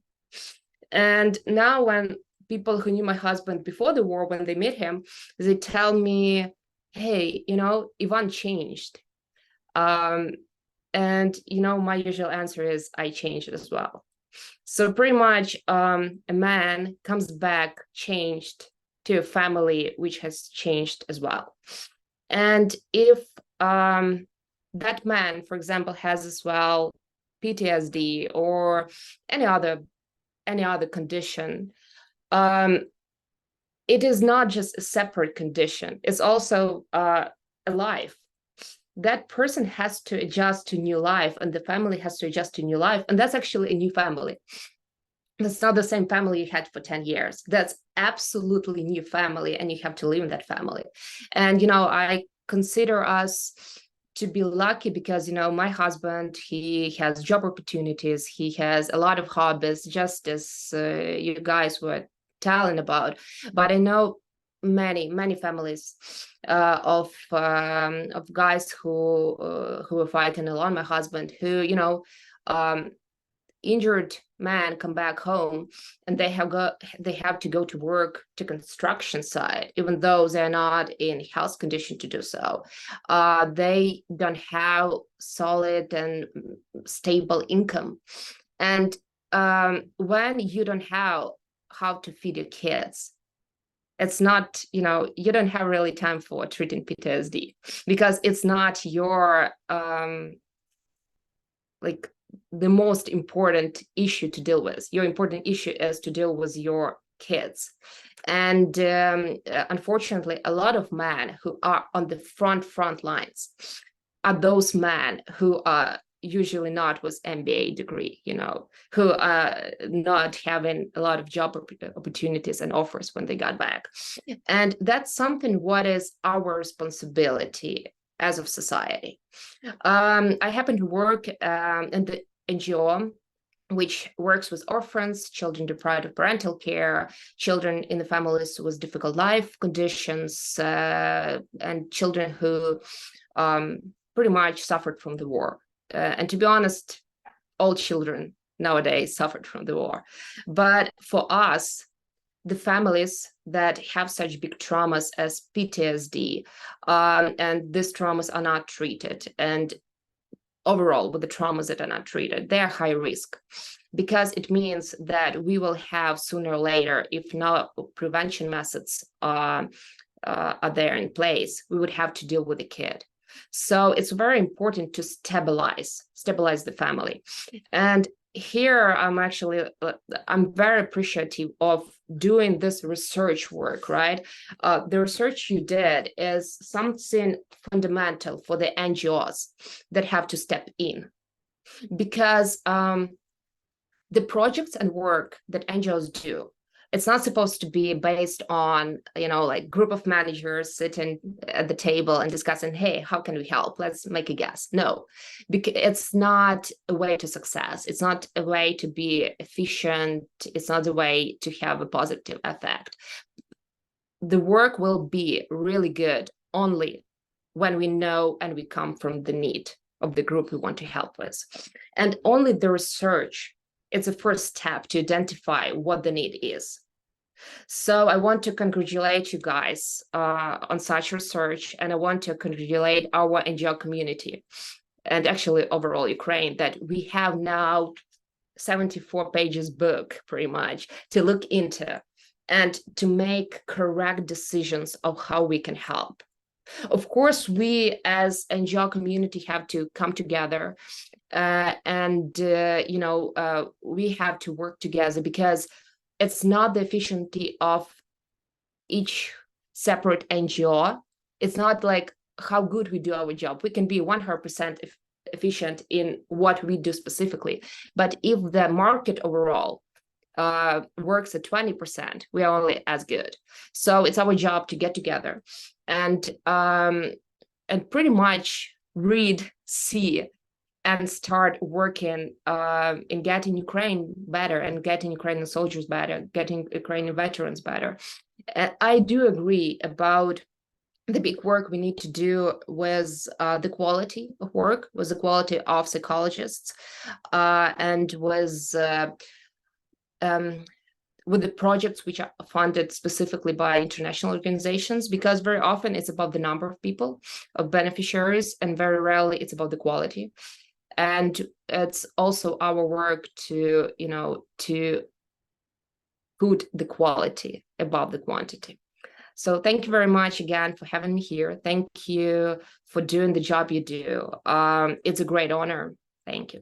And now when people who knew my husband before the war, when they meet him, they tell me, hey, you know, Ivan changed. And, you know, my usual answer is I changed as well. So pretty much a man comes back changed to a family which has changed as well. And if that man, for example, has as well PTSD or any other condition, it is not just a separate condition, it's also a life. That person has to adjust to new life, and the family has to adjust to new life. And that's actually a new family. That's not the same family you had for 10 years. That's absolutely new family, and you have to live in that family. And, you know, I consider us to be lucky because, you know, my husband, he has job opportunities. He has a lot of hobbies, just as you guys were telling about. But I know many families of guys who were fighting along my husband, who, you know, injured men come back home and they have to go to work to construction site, even though they're not in health condition to do so. They don't have solid and stable income. And when you don't have how to feed your kids, it's not, you know, you don't have really time for treating PTSD, because it's not your like the most important issue to deal with. Your important issue is to deal with your kids. And unfortunately, a lot of men who are on the front lines are those men who are usually not with MBA degree, you know, who are not having a lot of job opportunities and offers when they got back. And that's something what is our responsibility as of society. I happen to work in the NGO, which works with orphans, children deprived of parental care, children in the families with difficult life conditions, and children who pretty much suffered from the war. And to be honest, all children nowadays suffered from the war. But for us, the families that have such big traumas as PTSD, and these traumas are not treated, and overall with the traumas that are not treated, they are high risk, because it means that we will have sooner or later, if no prevention methods are there in place, we would have to deal with the kid. So it's very important to stabilize the family. And here I'm very appreciative of doing this research work, right? The research you did is something fundamental for the NGOs that have to step in, because the projects and work that NGOs do, it's not supposed to be based on, you know, like group of managers sitting at the table and discussing, hey, how can we help? Let's make a guess. No, because it's not a way to success. It's not a way to be efficient. It's not a way to have a positive effect. The work will be really good only when we know and we come from the need of the group we want to help with. And only the research, it's a first step to identify what the need is. So I want to congratulate you guys on such research, and I want to congratulate our NGO community and actually overall Ukraine, that we have now 74 pages book pretty much to look into and to make correct decisions of how we can help. Of course, we as NGO community have to come together and we have to work together, because it's not the efficiency of each separate NGO. It's not like how good we do our job. We can be 100% efficient in what we do specifically, but if the market overall works at 20%, we are only as good. So it's our job to get together and pretty much read, see, and start working in getting Ukraine better and getting Ukrainian soldiers better, getting Ukrainian veterans better. I do agree about the big work we need to do with the quality of work, with the quality of psychologists, and with the projects which are funded specifically by international organizations, because very often it's about the number of people, of beneficiaries, and very rarely it's about the quality. And it's also our work to, to put the quality above the quantity. So thank you very much again for having me here. Thank you for doing the job you do. It's a great honor. Thank you.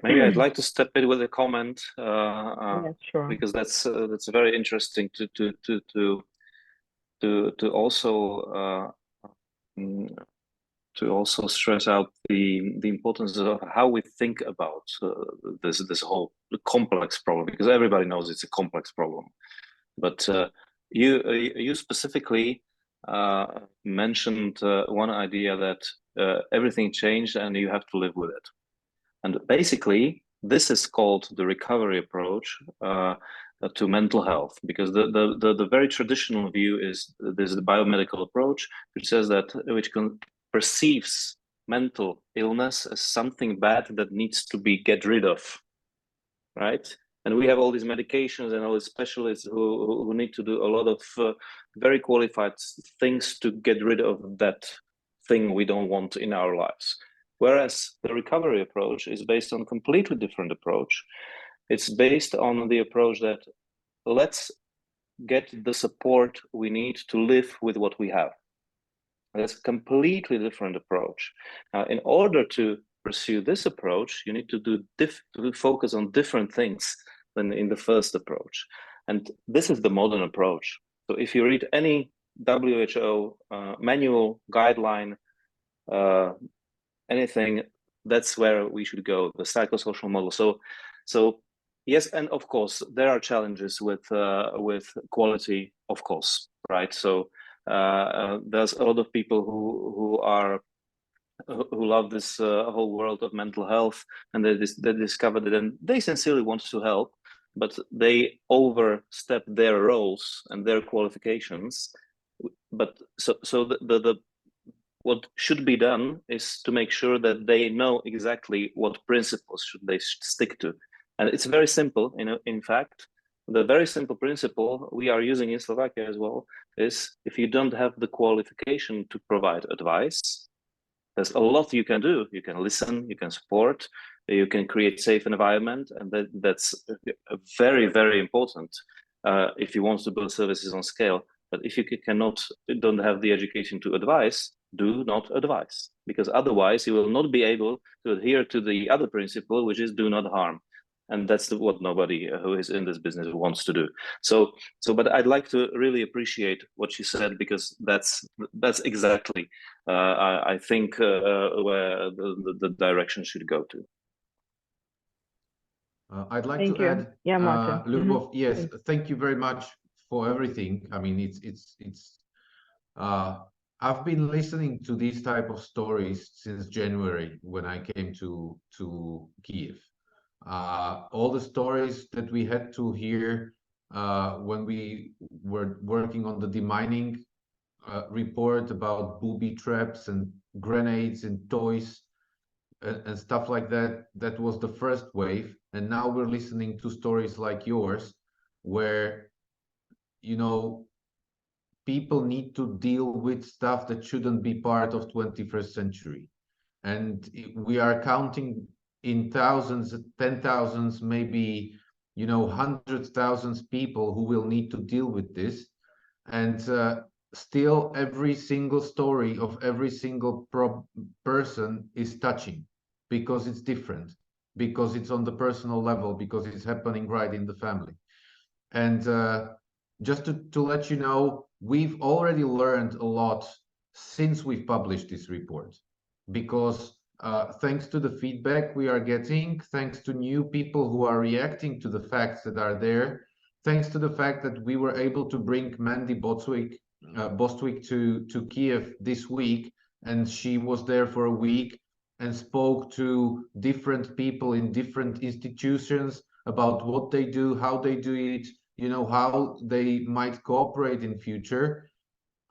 Maybe I'd like to step in with a comment, Yeah, sure. because that's very interesting to also stress out the importance of how we think about this whole complex problem, because everybody knows it's a complex problem. But you specifically mentioned one idea that everything changed and you have to live with it. And basically, this is called the recovery approach to mental health, because the very traditional view is there's the biomedical approach, which says that perceives mental illness as something bad that needs to be get rid of, right? And we have all these medications and all these specialists who need to do a lot of very qualified things to get rid of that thing we don't want in our lives. Whereas the recovery approach is based on a completely different approach. It's based on the approach that let's get the support we need to live with what we have. That's a completely different approach. Now, in order to pursue this approach, you need to focus on different things than in the first approach. And this is the modern approach. So if you read any WHO manual, guideline, anything, that's where we should go, the psychosocial model. So yes, and of course there are challenges with quality, of course, right? So there's a lot of people who love this whole world of mental health, and they discovered it, and they sincerely want to help, but they overstep their roles and their qualifications. But so the what should be done is to make sure that they know exactly what principles should they stick to. And it's very simple, in fact. The very simple principle we are using in Slovakia as well is if you don't have the qualification to provide advice, there's a lot you can do. You can listen, you can support, you can create safe environment, and that's very, very important if you want to build services on scale. But if you don't have the education to advise, do not advise, because otherwise you will not be able to adhere to the other principle, which is do not harm. And that's what nobody who is in this business wants to do. So, but I'd like to really appreciate what you said, because that's exactly, I think, where the direction should go to. I'd like to add, yeah, Martin. Liubov, yes, thank you very much for everything. I mean, I've been listening to these type of stories since January when I came to Kyiv. All the stories that we had to hear when we were working on the demining report about booby traps and grenades and toys and stuff like that, that was the first wave. And now we're listening to stories like yours, where, people need to deal with stuff that shouldn't be part of 21st century. and we are counting in thousands, 10,000s, maybe, you know, 100,000 people who will need to deal with this. And still every single story of every single person is touching, because it's different, because it's on the personal level, because it's happening right in the family. And just to let you know, we've already learned a lot since we've published this report, because thanks to the feedback we are getting, thanks to new people who are reacting to the facts that are there, thanks to the fact that we were able to bring Mandy Bostwick to Kyiv this week, and she was there for a week and spoke to different people in different institutions about what they do, how they do it, you know, how they might cooperate in future.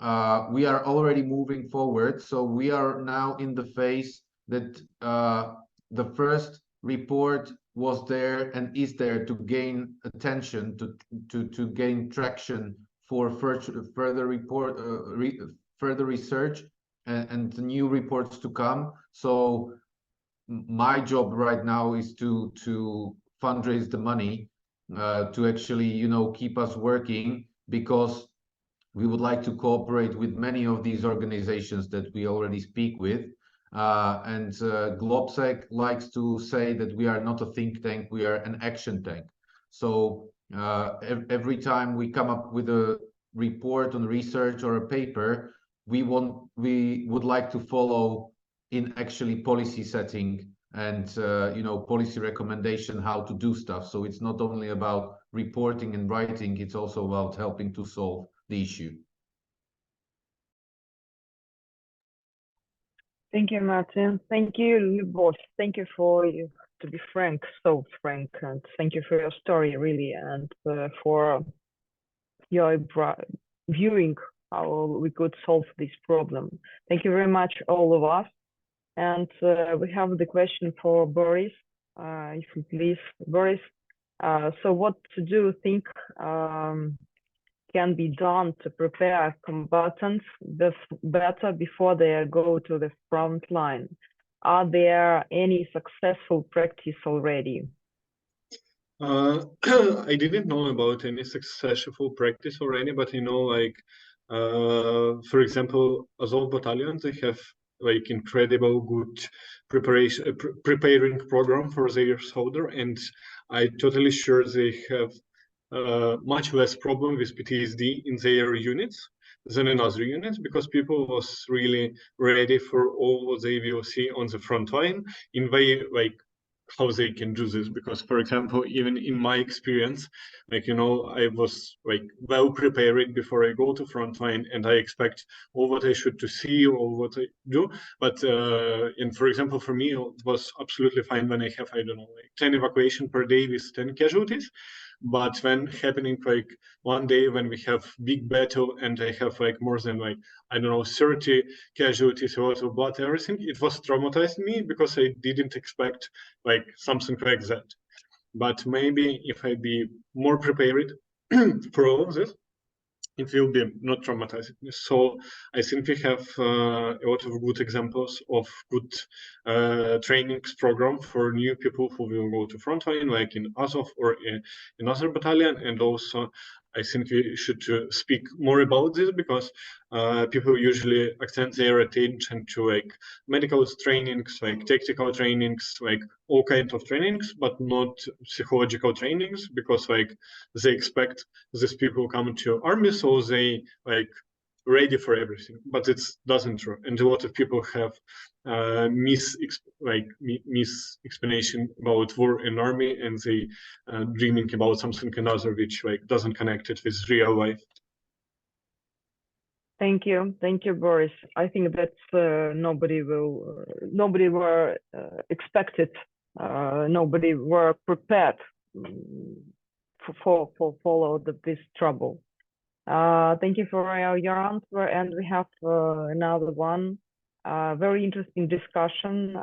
We are already moving forward. So we are now in the phase that the first report was there and is there to gain attention, to gain traction for further research and new reports to come. So my job right now is to fundraise the money to actually, you know, keep us working, because we would like to cooperate with many of these organizations that we already speak with. And GLOBSEC likes to say that we are not a think tank, we are an action tank. So every time we come up with a report on research or a paper, we would like to follow in actually policy setting and you know, policy recommendation, how to do stuff. So it's not only about reporting and writing, it's also about helping to solve the issue. Thank you, Martin. Thank you, Liubov. Thank you for you to be frank, so frank, and thank you for your story, really, and for your viewing how we could solve this problem. Thank you very much, all of us. And we have the question for Borys, if you please, Borys. So what do you think can be done to prepare combatants better before they go to the front line? Are there any successful practice already? I didn't know about any successful practice already, but you know, like, for example, Azov battalions, they have like incredible good preparing program for their soldier, and I totally sure they have much less problem with PTSD in their units than in other units, because people was really ready for all what they will see on the front line in way like how they can do this. Because, for example, even in my experience, like, you know, I was like well prepared before I go to frontline, and I expect all what I should to see or what I do. But and for example, for me, it was absolutely fine when I have, I don't know, like 10 evacuation per day with 10 casualties. But when happening like one day when we have big battle and I have like more than like, I don't know, 30 casualties, a lot of blood, everything, it was traumatized me, because I didn't expect like something like that. But maybe if I be more prepared for all of this, it will be not traumatizing. So I think we have a lot of good examples of good trainings program for new people who will go to frontline, like in Azov or in another battalion. And also, I think we should speak more about this, because people usually accent their attention to like medical trainings, like tactical trainings, like all kinds of trainings, but not psychological trainings, because like they expect these people come to army, so they like ready for everything, but it doesn't true. And a lot of people have mis explanation about war and army, and they dreaming about something another which like doesn't connect it with real life. Thank you, Borys. I think that nobody were expected, nobody were prepared for follow this trouble. Thank you for your answer, and we have another one. Very interesting discussion.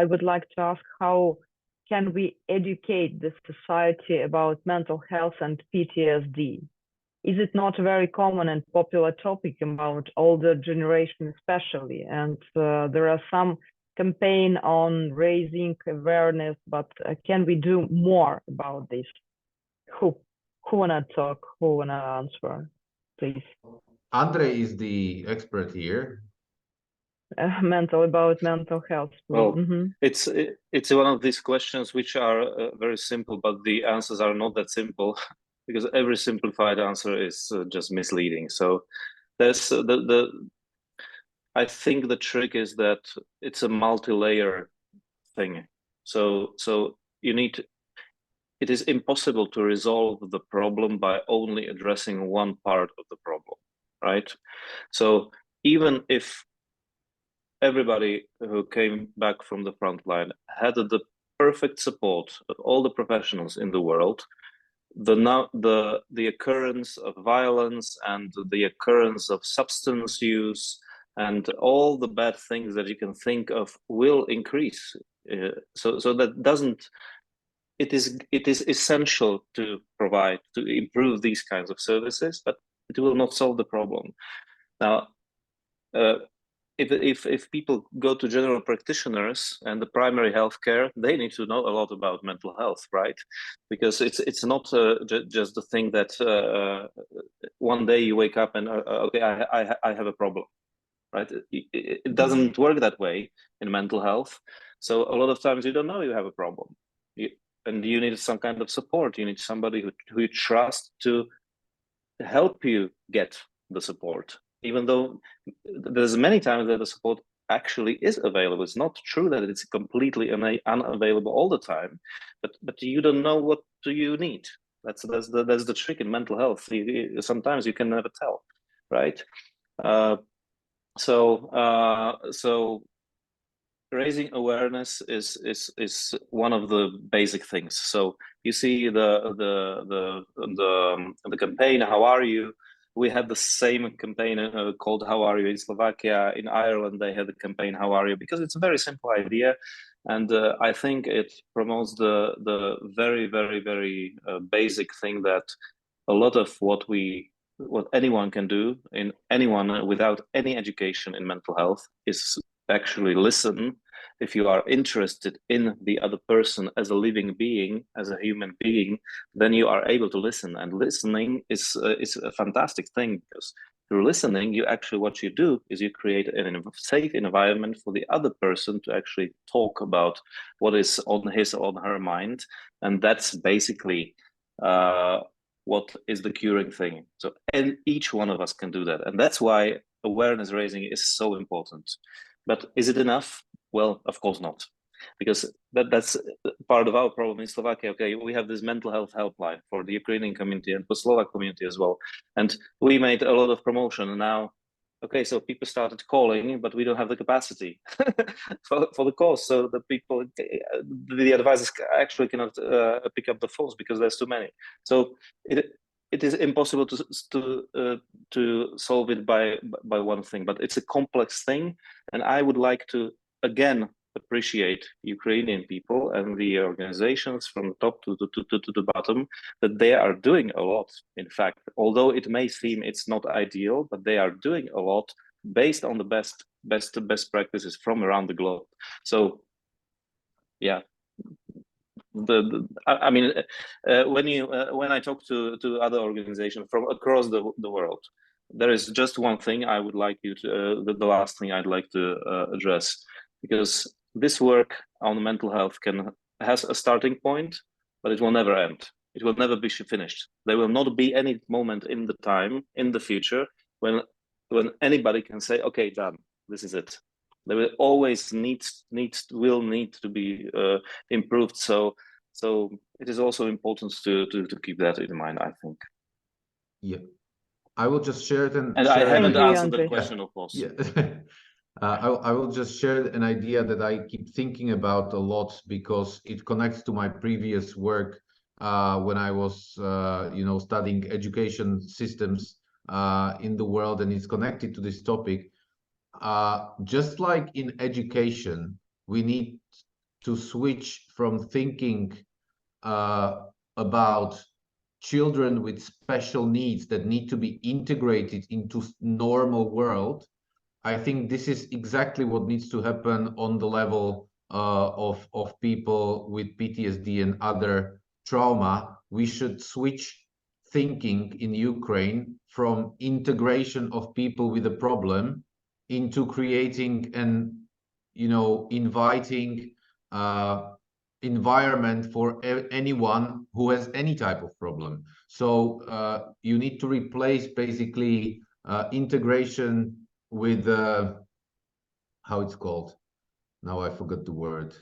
I would like to ask, how can we educate the society about mental health and PTSD? Is it not a very common and popular topic about older generation especially? And there are some campaign on raising awareness, but can we do more about this? Who wanna talk? Who wanna answer, please? Andrej is the expert here. About mental health. Well, it's one of these questions which are very simple, but the answers are not that simple because every simplified answer is just misleading. So there's I think the trick is that it's a multi-layer thing. So it is impossible to resolve the problem by only addressing one part of the problem, right? So even if everybody who came back from the front line had the perfect support of all the professionals in the world, the occurrence of violence and the occurrence of substance use and all the bad things that you can think of will increase. So that doesn't. It is essential to improve these kinds of services, but it will not solve the problem. Now, if people go to general practitioners and the primary healthcare, they need to know a lot about mental health, right? Because it's not just the thing that one day you wake up and okay, I have a problem, right? It doesn't work that way in mental health. So a lot of times you don't know you have a problem, and you need some kind of support. You need somebody who you trust to help you get the support. Even though there's many times that the support actually is available. It's not true that it's completely unavailable all the time, but you don't know what do you need. That's the trick in mental health. Sometimes you can never tell, right? So raising awareness is one of the basic things. So you see the campaign, How Are You? We had the same campaign called How Are You in Slovakia. In Ireland, they had the campaign How Are You? Because it's a very simple idea. And I think it promotes the very, very, very basic thing that a lot of what anyone can do anyone without any education in mental health is actually listen. If you are interested in the other person as a living being, as a human being, then you are able to listen. And listening is a fantastic thing, because through listening, what you do is you create a safe environment for the other person to actually talk about what is on his or on her mind. And that's basically what is the curing thing. So, and each one of us can do that. And that's why awareness raising is so important. But is it enough? Well, of course not, because that's part of our problem in Slovakia. Okay, we have this mental health helpline for the Ukrainian community and for Slovak community as well. And we made a lot of promotion. Now, okay, so people started calling, but we don't have the capacity for the calls. So the people, the advisors actually cannot pick up the phones because there's too many. So it is impossible to solve it by one thing, but it's a complex thing. And I would like to, again, appreciate Ukrainian people and the organizations from the top to the bottom, that they are doing a lot. In fact, although it may seem it's not ideal, but they are doing a lot based on the best practices from around the globe. So, yeah. When I talk to other organizations from across the world, there is just one thing I would like you to the last thing I'd like to address, because this work on mental health has a starting point, but it will never end. It will never be finished. There will not be any moment in the future when anybody can say, okay, done, this is it. There will always need to be improved. So it is also important to keep that in mind, I think. Yeah, I will just share it. And I haven't answered the question, of course. Yeah. I will just share an idea that I keep thinking about a lot, because it connects to my previous work when I was, studying education systems in the world, and it's connected to this topic. Just like in education, we need to switch from thinking about children with special needs that need to be integrated into normal world, I think this is exactly what needs to happen on the level of people with PTSD and other trauma. We should switch thinking in Ukraine from integration of people with a problem into creating an, inviting environment for anyone who has any type of problem. So you need to replace basically integration with how it's called. Now I forgot the word.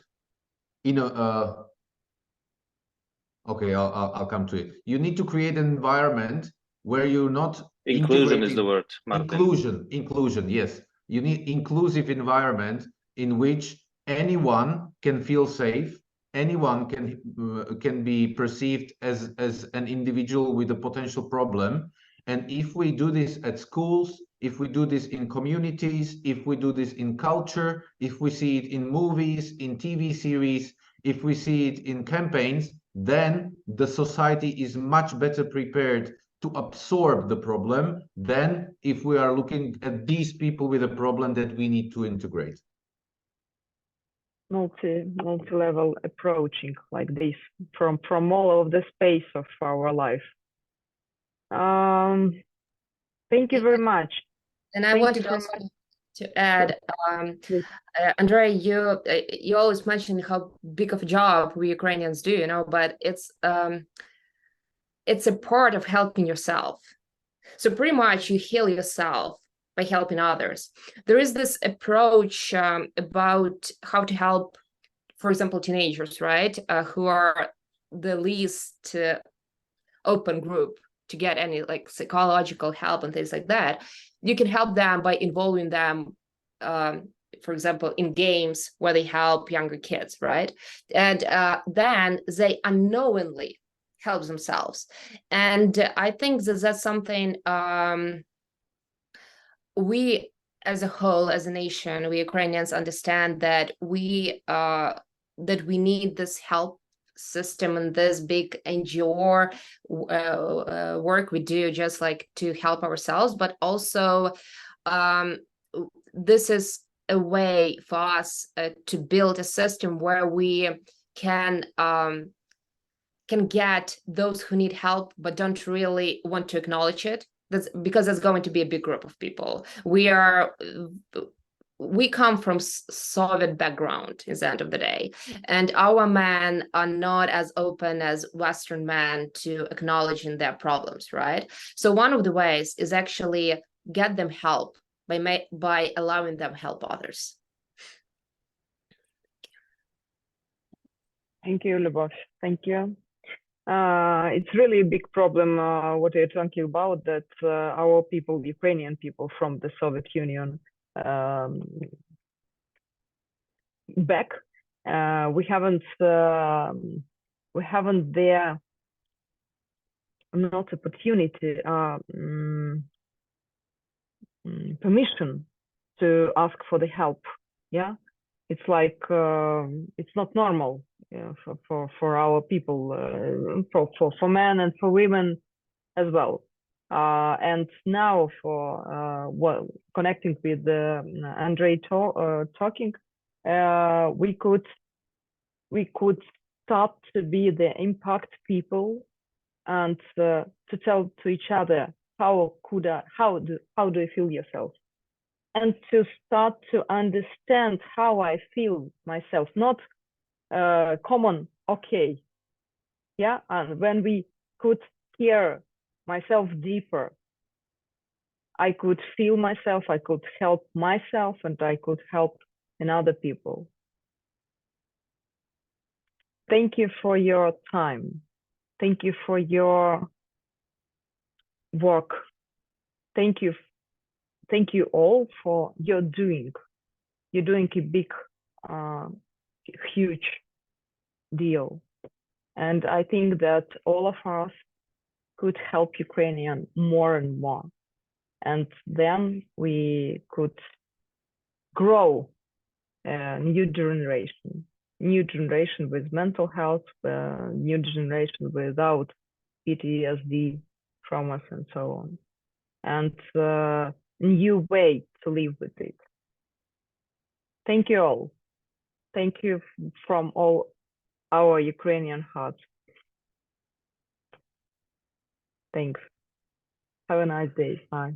Okay, I'll come to it. You need to create an environment where you're not inclusion is the word, Martin. Inclusion, yes. You need inclusive environment in which anyone can feel safe, anyone can be perceived as an individual with a potential problem. And if we do this at schools, if we do this in communities, if we do this in culture, if we see it in movies, in TV series, if we see it in campaigns, then the society is much better prepared to absorb the problem than if we are looking at these people with a problem that we need to integrate. Multi-level approaching like this from all of the space of our life. Thank you very much. And I wanted also to add, Andrei, you always mention how big of a job we Ukrainians do, but it's a part of helping yourself. So pretty much you heal yourself by helping others. There is this approach about how to help, for example, teenagers, right, who are the least open group to get any like psychological help and things like that. You can help them by involving them, for example, in games where they help younger kids, right? And then they unknowingly help themselves. And I think that's something we as a whole, as a nation, we Ukrainians understand that we need this help system and this big NGO work we do just like to help ourselves, but also this is a way for us to build a system where we can get those who need help but don't really want to acknowledge it. That's because there's going to be a big group of people. We come from Soviet background is the end of the day, and our men are not as open as Western men to acknowledging their problems, right? So one of the ways is actually get them help by allowing them help others. Thank you, Liubov. Thank you. It's really a big problem what you're talking about, that our people, Ukrainian people from the Soviet Union, back, we haven't their not opportunity, permission to ask for the help. Yeah, it's like it's not normal for our people, for men and for women as well. And now for connecting with Andrei talking, we could start to be the impact people and to tell to each other how do you feel yourself, and to start to understand how I feel myself, not common okay, yeah. And when we could hear myself deeper, I could feel myself, I could help myself, and I could help other people. Thank you for your time. Thank you for your work. Thank you all for your doing. You're doing a big, huge deal. And I think that all of us could help Ukrainian more and more. And then we could grow a new generation with mental health, new generation without PTSD, traumas, and so on. And new way to live with it. Thank you all. Thank you from all our Ukrainian hearts. Thanks. Have a nice day. Bye.